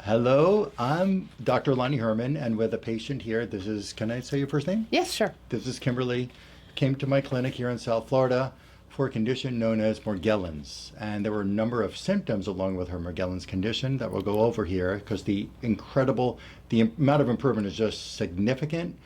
Hello, I'm Dr. Lonnie Herman, and with a patient here. Can I say your first name? Yes, sure. This is Kimberly. Came to my clinic here in South Florida for a condition known as Morgellons. And there were a number of symptoms along with her Morgellons condition that we'll go over here because the amount of improvement is just significant.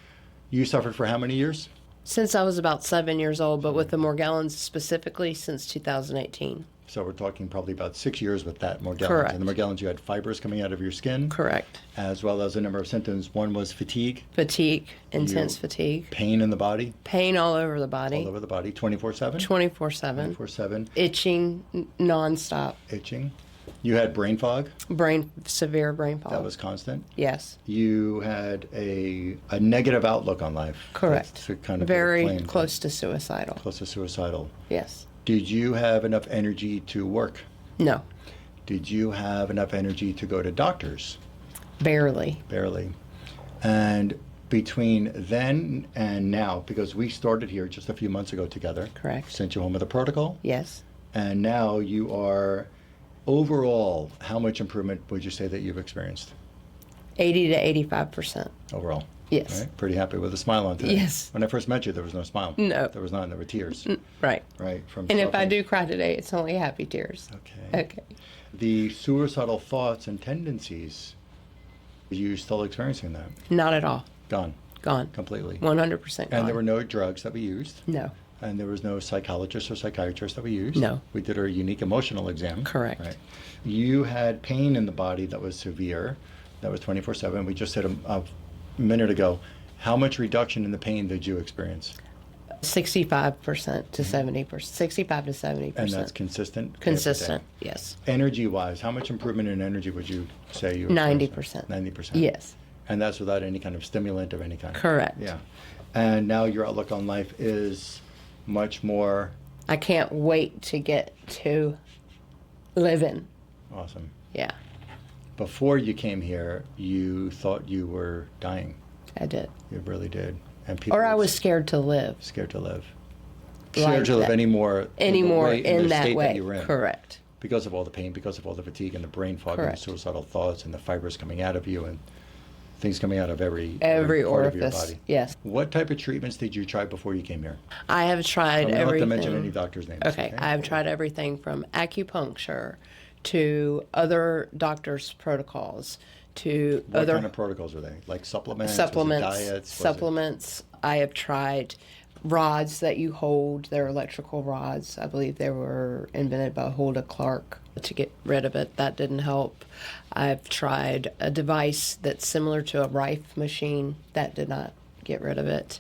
You suffered for how many years? Since I was about 7 years old, but with the Morgellons specifically since 2018. So we're talking probably about 6 years with that Morgellons. Correct. And the Morgellons, you had fibers coming out of your skin. Correct. As well as a number of symptoms. One was fatigue. Fatigue, intense fatigue. Pain in the body. Pain all over the body. All over the body, 24/7? 24/7. 24/7. Itching nonstop. Itching. You had brain fog. Severe brain fog. That was constant. Yes. You had a negative outlook on life. Correct. That's to kind of Very explain close to suicidal. Close to suicidal. Yes. Did you have enough energy to work? No. Did you have enough energy to go to doctors? Barely. Barely. And between then and now, because we started here just a few months ago together. Correct. Sent you home with a protocol. Yes. And now you are, overall, how much improvement would you say that you've experienced? 80 to 85%. Overall. Yes. Right? Pretty happy with a smile on today. Yes. When I first met you, there was no smile. No. There was none. There were tears. Right. Right. And if I do cry today, it's only happy tears. Okay. Okay. The suicidal thoughts and tendencies, are you still experiencing that? Not at all. Gone. Gone. Completely. 100% gone. And there were no drugs that we used. No. And there was no psychologist or psychiatrist that we used. No. We did our unique emotional exam. Correct. Right. You had pain in the body that was severe. That was 24/7. We just said a minute ago. How much reduction in the pain did you experience? 65% to 70%. 65 to 70%. And that's consistent? Consistent, yes. Energy-wise, how much improvement in energy would you say you 90%. 90%? Yes. And that's without any kind of stimulant of any kind? Correct. Yeah. And now your outlook on life is much more... I can't wait to get to living. Awesome. Yeah, Before you came here, you thought you were dying. I did. You really did. And people Or I was scared to live. scared to live. Like Scared to live that. anymore Anymore in in the that state way. that you were in. Correct. Because of all the pain, because of all the fatigue and the brain fog and the Correct. suicidal thoughts and the fibers coming out of you and things coming out of every Every part of your orifice. body. Yes. What type of treatments did you try before you came here? I have tried We don't have everything. to mention any doctor's names. Okay, I've tried everything from acupuncture to other doctors' protocols to What other kind of protocols were they? Like supplements? supplements. Was it diets? Was it- Supplements. I have tried rods that you hold. They're electrical rods. I believe they were invented by Hulda Clark to get rid of it. That didn't help. I've tried a device that's similar to a Rife machine. That did not get rid of it.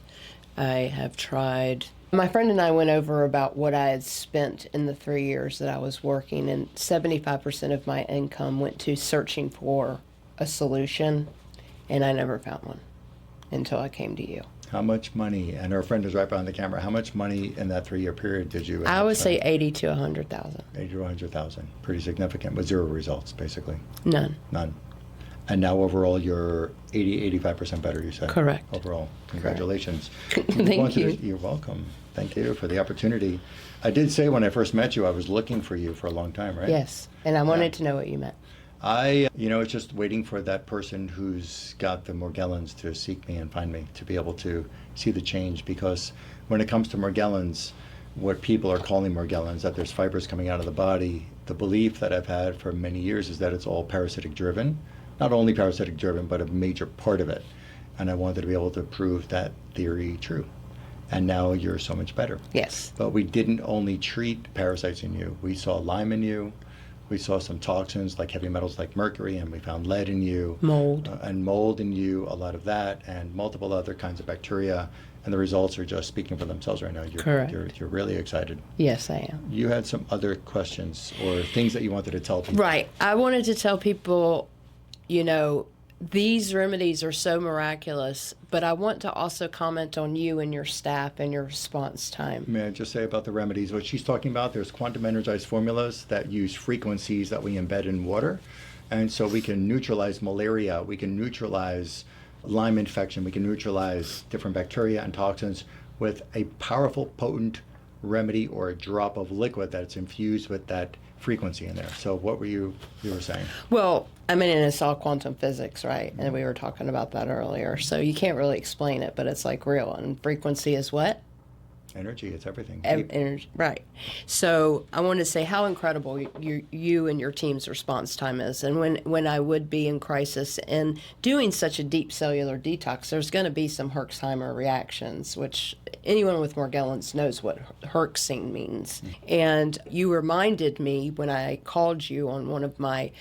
I have tried... My friend and I went over about what I had spent in the 3 years that I was working, and 75% of my income went to searching for a solution, and I never found one until I came to you. How much money, and our friend is right behind the camera, how much money in that 3-year period did you... I would say 80 to 100,000. 80 to 100,000. Pretty significant, with zero results, basically. None. None. And now overall, you're 85% better, you said? Correct. Overall. Congratulations. Thank you. You're welcome. Thank you for the opportunity. I did say when I first met you, I was looking for you for a long time, right? Yes, and I wanted to know what you meant. It's just waiting for that person who's got the Morgellons to seek me and find me, to be able to see the change. Because when it comes to Morgellons, what people are calling Morgellons, that there's fibers coming out of the body, the belief that I've had for many years is that it's all parasitic driven. Not only parasitic driven, but a major part of it. And I wanted to be able to prove that theory true. And now you're so much better. Yes. But we didn't only treat parasites in you. We saw Lyme in you. We saw some toxins like heavy metals like mercury, and we found lead in you. Mold. And mold in you, a lot of that, and multiple other kinds of bacteria. And the results are just speaking for themselves right now. Correct. You're really excited. Yes, I am. You had some other questions or things that you wanted to tell people. Right. I wanted to tell people, these remedies are so miraculous, but I want to also comment on you and your staff and your response time. May I just say about the remedies? What she's talking about, there's quantum energized formulas that use frequencies that we embed in water. And so we can neutralize malaria, we can neutralize Lyme infection, we can neutralize different bacteria and toxins with a powerful, potent remedy or a drop of liquid that's infused with that frequency in there. So what were you were saying? Well, I mean, and it's all quantum physics, right? And we were talking about that earlier. So you can't really explain it, but it's like real. And frequency is what? Energy, it's everything. Energy, right. So I wanted to say how incredible you and your team's response time is. And when I would be in crisis and doing such a deep cellular detox, there's going to be some Herxheimer reactions, which anyone with Morgellons knows what Herxing means. And you reminded me when I called you on one of my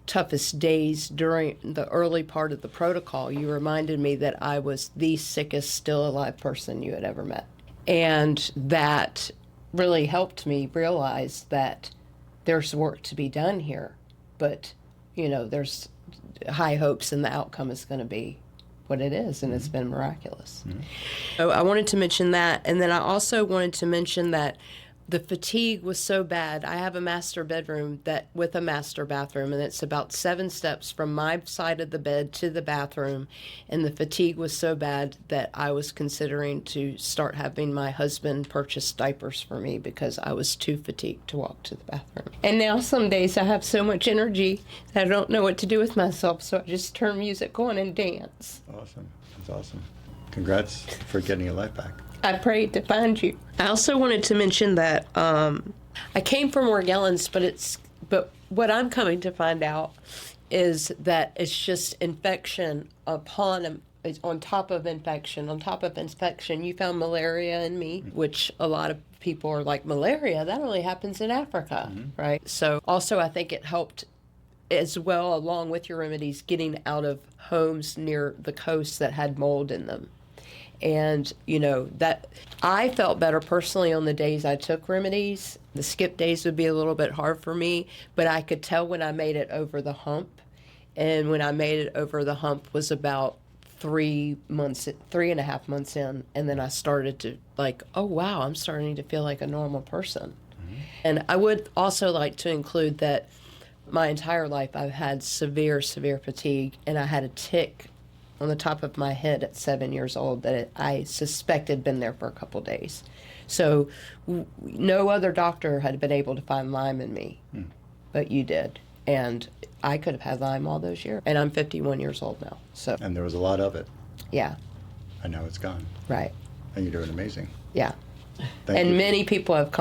toughest days during the early part of the protocol, you reminded me that I was the sickest still alive person you had ever met. And that really helped me realize that there's work to be done here, but there's high hopes and the outcome is going to be what it is, and it's been miraculous. So I wanted to mention that, and then I also wanted to mention that the fatigue was so bad. I have a master bedroom with a master bathroom, and it's about 7 steps from my side of the bed to the bathroom. And the fatigue was so bad that I was considering to start having my husband purchase diapers for me because I was too fatigued to walk to the bathroom. And now some days I have so much energy that I don't know what to do with myself, so I just turn music on and dance. Awesome. That's awesome. Congrats for getting your life back. I prayed to find you. I also wanted to mention that I came from Morgellons, but what I'm coming to find out is that it's just infection on top of infection, on top of infection. You found malaria in me, which a lot of people are like, malaria, that only happens in Africa, right? So also I think it helped as well, along with your remedies, getting out of homes near the coast that had mold in them. And, that I felt better personally on the days I took remedies. The skip days would be a little bit hard for me, but I could tell when I made it over the hump. And when I made it over the hump was about 3.5 months in. And then I started to oh, wow, I'm starting to feel like a normal person. And I would also like to include that my entire life I've had severe, severe fatigue, and I had a tick on the top of my head at 7 years old that I suspected been there for a couple days. So no other doctor had been able to find Lyme in me, but you did. And I could have had Lyme all those years. And I'm 51 years old now. So. And there was a lot of it. Yeah. And now it's gone. Right. And you're doing amazing. Yeah. Thank you. Many people have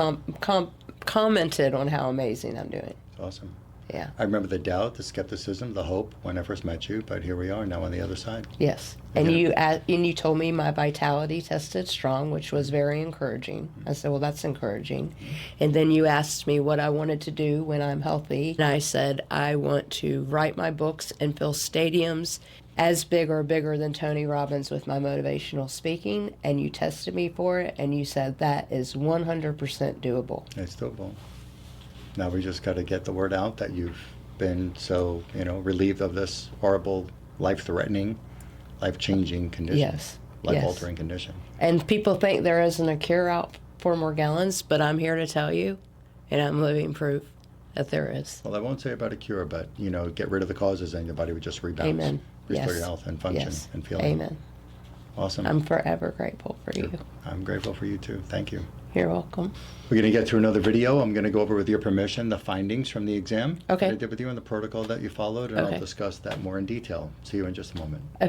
commented on how amazing I'm doing. It's awesome. Yeah. I remember the doubt, the skepticism, the hope when I first met you, but here we are now on the other side. Yes. And you told me my vitality tested strong, which was very encouraging. I said, well, that's encouraging. And then you asked me what I wanted to do when I'm healthy. And I said, I want to write my books and fill stadiums as big or bigger than Tony Robbins with my motivational speaking. And you tested me for it, and you said that is 100% doable. It's doable. Now we just got to get the word out that you've been so, relieved of this horrible, life-threatening, life-changing condition. Yes. Life-altering condition. And people think there isn't a cure out for Morgellons, but I'm here to tell you, and I'm living proof that there is. Well, I won't say about a cure, but, get rid of the causes and your body would just rebound. Amen. Restore your health and function and feeling. Amen. Awesome. I'm forever grateful for you. I'm grateful for you, too. Thank you. You're welcome. We're going to get to another video. I'm going to go over, with your permission, the findings from the exam Okay. that I did with you and the protocol that you followed, and Okay. I'll discuss that more in detail. See you in just a moment. Okay.